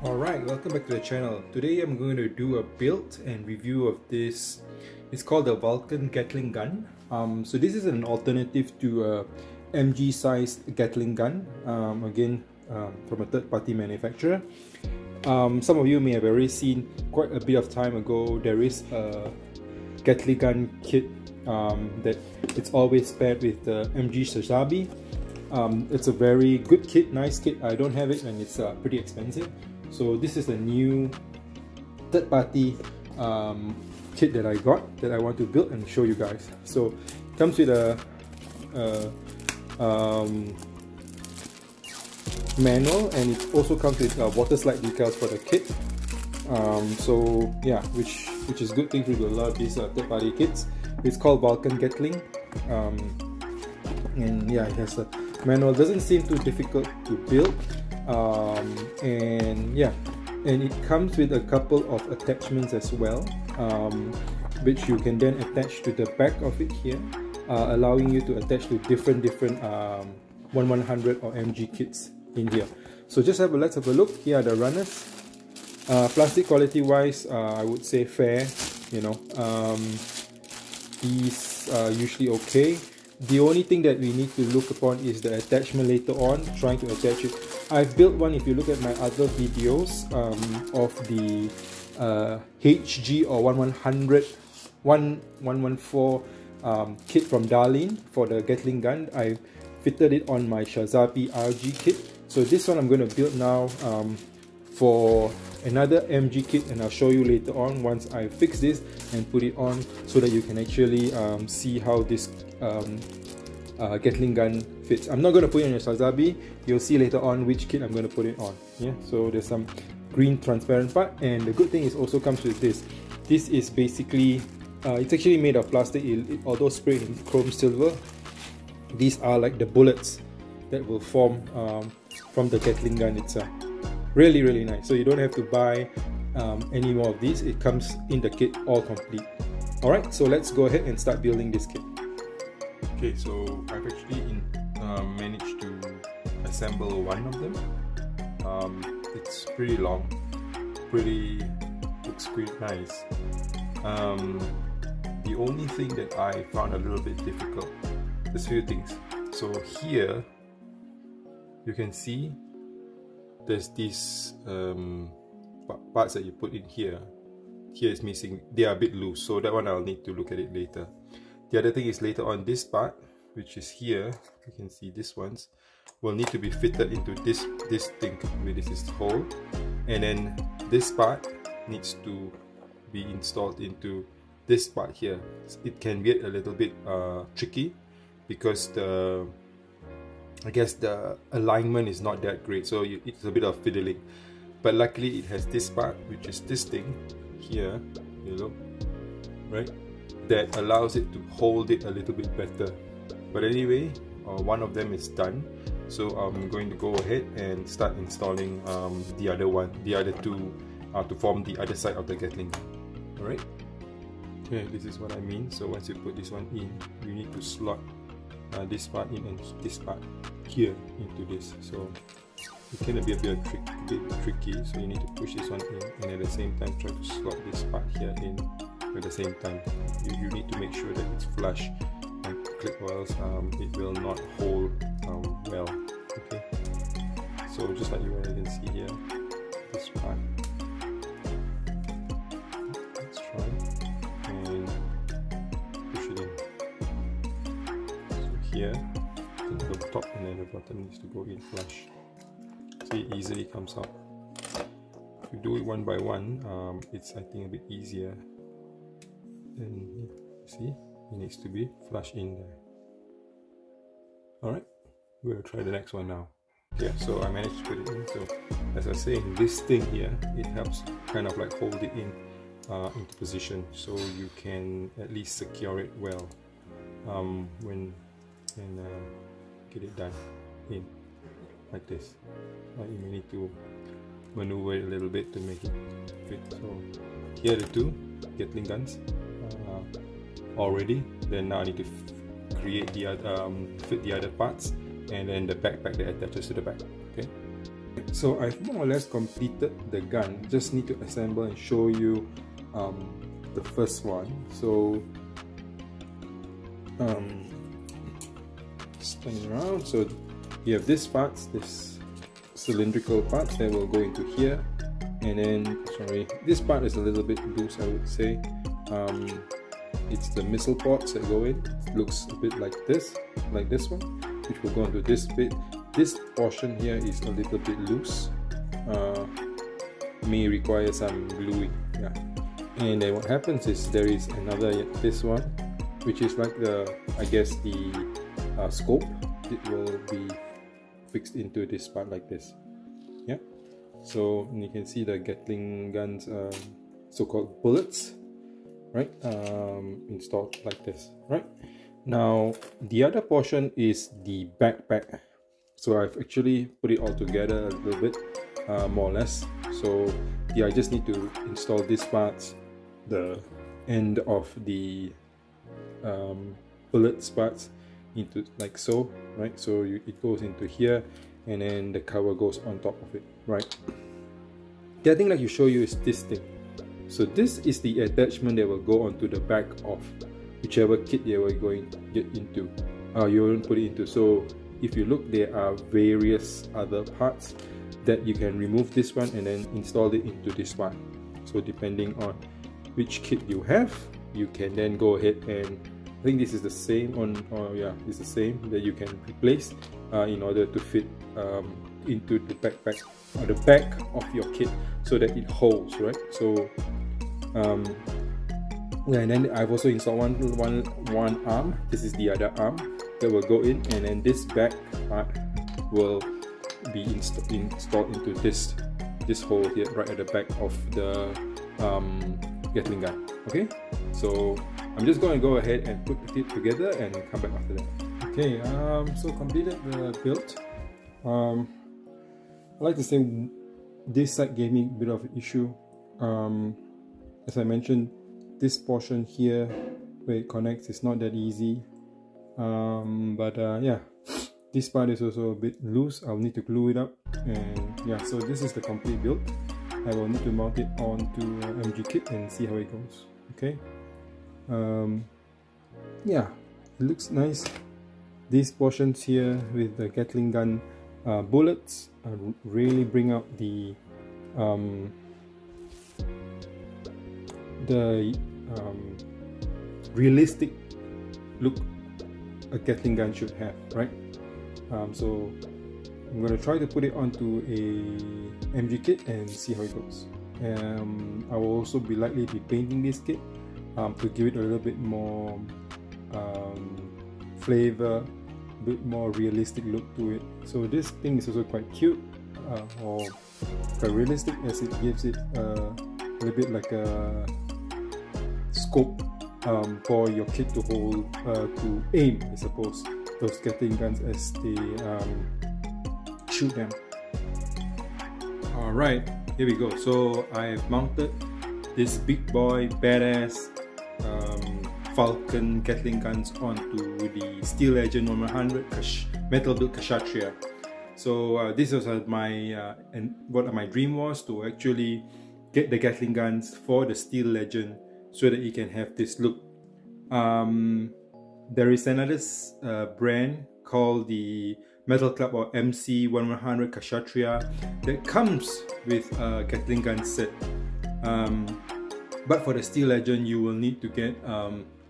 Alright, welcome back to the channel. Today I'm going to do a build and review of this. It's called the Vulcan Gattling Gun. So this is an alternative to a MG sized Gatling gun, again from a third-party manufacturer. Some of you may have already seen quite a bit of time ago, there is a Gatling gun kit that it's always paired with the MG Kshatriya. It's a very good kit, nice kit. I don't have it and it's pretty expensive. So this is a new third-party kit that I got that I want to build and show you guys. So it comes with a manual, and it also comes with water slide decals for the kit. So yeah, which is good thing. We will love these third-party kits. It's called Vulcan Gattling, and yeah, it has a manual. Doesn't seem too difficult to build. And yeah, and it comes with a couple of attachments as well, which you can then attach to the back of it here, allowing you to attach to different 1100 or MG kits in here. So just let's have a look. Here are the runners. Plastic quality wise, I would say fair, you know. These are usually okay. The only thing that we need to look upon is the attachment later on, trying to attach it. I've built one, if you look at my other videos, of the HG or 114 kit from Darlene for the Gatling gun. I fitted it on my Kshatriya RG kit. So this one I'm going to build now for another MG kit, and I'll show you later on once I fix this and put it on, so that you can actually see how this Gatling gun fits. I'm not going to put it on your Kshatriya. You'll see later on which kit I'm going to put it on. Yeah, so there's some green transparent part, and the good thing is also comes with this. This is basically it's actually made of plastic. Although sprayed in chrome silver, these are like the bullets that will form from the Gatling gun itself. Really nice. So you don't have to buy any more of these. It comes in the kit all complete. Alright, so let's go ahead and start building this kit. Okay, so I've actually managed to assemble one of them. It's pretty long, looks pretty nice. The only thing that I found a little bit difficult, there's a few things. So here you can see there's these parts that you put in here. Here is missing. They are a bit loose, so that one I'll need to look at it later. The other thing is later on, this part, which is here, you can see this ones will need to be fitted into this thing. This is the hole, and then this part needs to be installed into this part here. It can get a little bit tricky because I guess the alignment is not that great, so it's a bit of fiddling. But luckily it has this part, which is this thing here, you look, right? That allows it to hold it a little bit better. But anyway, one of them is done, so I'm going to go ahead and start installing the other two to form the other side of the Gatling gun. Alright? Okay, this is what I mean. So once you put this one in, you need to slot this part in and this part here into this. So it can be a bit tricky, so you need to push this one in and at the same time try to slot this part here in at the same time. You need to make sure that it's flush and click, or else it will not hold well. Okay, so just like you can see here, this part, let's try and push it in. So here, the top and then the bottom needs to go in flush. See, it easily comes out. If you do it one by one, it's I think a bit easier. And see, it needs to be flush in there. Alright, we're going to try the next one now. Yeah, so I managed to put it in. So as I was saying, this thing here, it helps kind of like hold it in into position, so you can at least secure it well when get it done in like this. You may need to maneuver it a little bit to make it fit. So here are the two Gatling guns already. Then now I need to create the other, fit the other parts, and then the backpack that attaches to the back. Okay. So I've more or less completed the gun. Just need to assemble and show you the first one. So spin around. So you have this parts, this cylindrical parts that will go into here, and then this part is a little bit loose, I would say. It's the missile ports that go in. It looks a bit like this one, which will go into this bit. This portion here is a little bit loose, may require some gluing. Yeah. And then what happens is there is another, this one, which is like I guess the scope. It will be fixed into this part like this. Yeah. So you can see the Gatling guns, so-called bullets, right? Installed like this, right? Now the other portion is the backpack. So I've actually put it all together a little bit, more or less. So yeah, I just need to install these parts, the end of the bullets parts into like so, right? So it goes into here, and then the cover goes on top of it, right? The other thing like you show you is this thing. So this is the attachment that will go onto the back of whichever kit you are going to get into. You will put it into. So if you look, there are various other parts that you can remove this one and then install it into this one. So depending on which kit you have, you can then go ahead and, I think this is the same on, yeah, it's the same that you can replace in order to fit into the backpack or the back of your kit so that it holds, right? So yeah, and then I've also installed one arm. This is the other arm that will go in, and then this back part will be installed into this hole here, right at the back of the Gatling gun. Okay, so I'm just going to go ahead and put it together and come back after that. Okay, so completed the build. I like to say this side gave me a bit of an issue. As I mentioned, this portion here where it connects is not that easy. Yeah, this part is also a bit loose. I'll need to glue it up, and yeah, so this is the complete build. I will need to mount it onto MG kit and see how it goes. Okay. Yeah, it looks nice. These portions here with the Gatling gun bullets really bring out the realistic look a Gatling gun should have, right? So I'm going to try to put it onto a MG kit and see how it goes. I will also be likely be painting this kit to give it a little bit more flavor, a bit more realistic look to it. So this thing is also quite cute, or quite realistic, as it gives it a little bit like a scope for your kit to hold, to aim, I suppose, those Gatling guns as they shoot them. Alright, here we go. So I've mounted this big boy badass Vulcan Gattling guns onto the Steel Legend 100 metal built Kshatriya. So this was my and what my dream was, to actually get the Gatling guns for the Steel Legend so that you can have this look. There is another brand called the Metal Club or MC 100 Kshatriya that comes with a Gatling gun set. But for the Steel Legend, you will need to get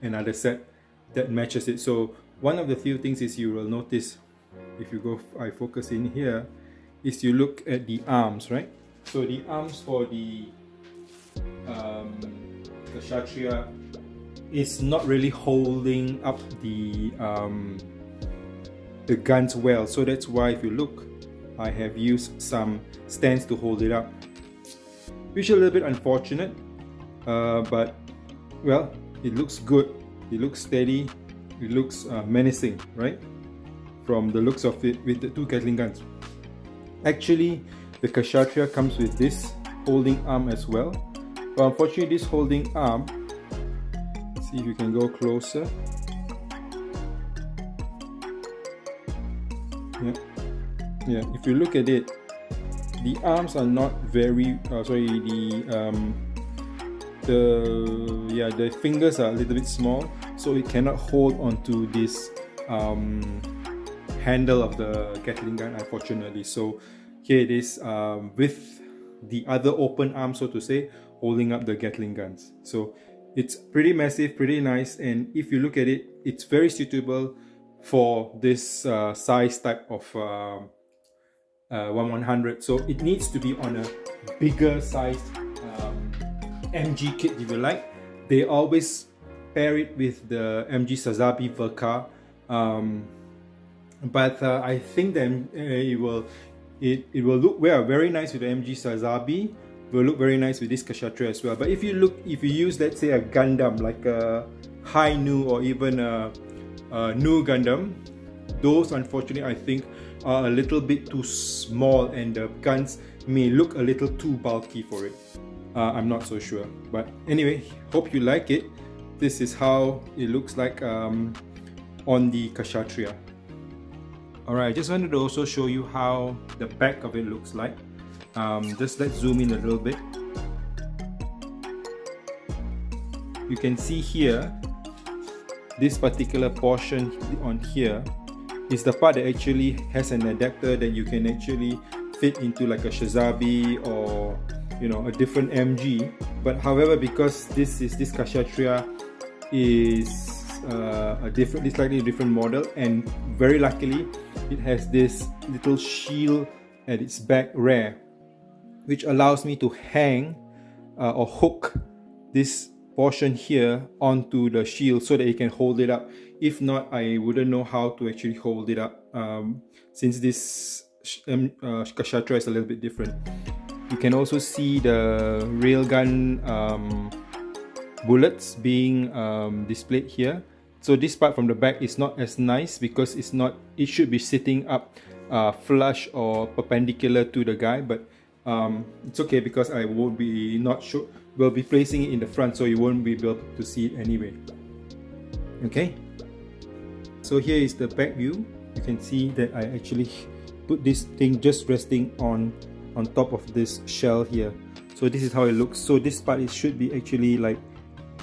another set that matches it. So one of the few things is you will notice, if you go, I focus in here, is you look at the arms, right? So the arms for the Kshatriya is not really holding up the guns well. So that's why, if you look, I have used some stands to hold it up, which is a little bit unfortunate, but well, it looks good, it looks steady, it looks menacing, right? From the looks of it, with the two Gatling guns. Actually, the Kshatriya comes with this holding arm as well, but unfortunately this holding arm, see if you can go closer. Yeah, if you look at it, The arms are not very the fingers are a little bit small, so it cannot hold onto this handle of the Gatling gun, unfortunately. So here it is with the other open arm, so to say, holding up the Gatling guns. So it's pretty massive, pretty nice, and if you look at it, it's very suitable for this size type of 1/100. So it needs to be on a bigger size MG kit, if you like. They always pair it with the MG Sazabi Vulcan, but I think that it will look very nice with the MG Sazabi. Will look very nice with this Kshatriya as well. But if you use, let's say, a Gundam like a High Nu or even a Nu Gundam, those unfortunately I think are a little bit too small, and the guns may look a little too bulky for it. I'm not so sure, but anyway, hope you like it. This is how it looks like on the Kshatriya. Alright, I just wanted to also show you how the back of it looks like. Just let's zoom in a little bit. You can see here, this particular portion on here is the part that actually has an adapter that you can actually fit into like a Sazabi or, you know, a different MG. But however, because this Kshatriya is a slightly different model, and very luckily it has this little shield at its back rear, which allows me to hang or hook this portion here onto the shield so that it can hold it up. If not, I wouldn't know how to actually hold it up, since this Kshatriya is a little bit different. You can also see the railgun bullets being displayed here. So this part from the back is not as nice because it should be sitting up flush or perpendicular to the guy, but it's okay because I will be placing it in the front, so you won't be able to see it anyway. Okay, so here is the back view. You can see that I actually put this thing just resting on top of this shell here. So this is how it looks. So this part should be actually like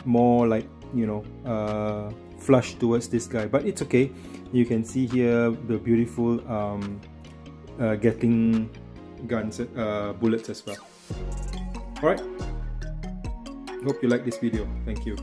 more like, you know, flush towards this guy, but it's okay. You can see here the beautiful Gatling guns, bullets as well. Alright, hope you like this video. Thank you.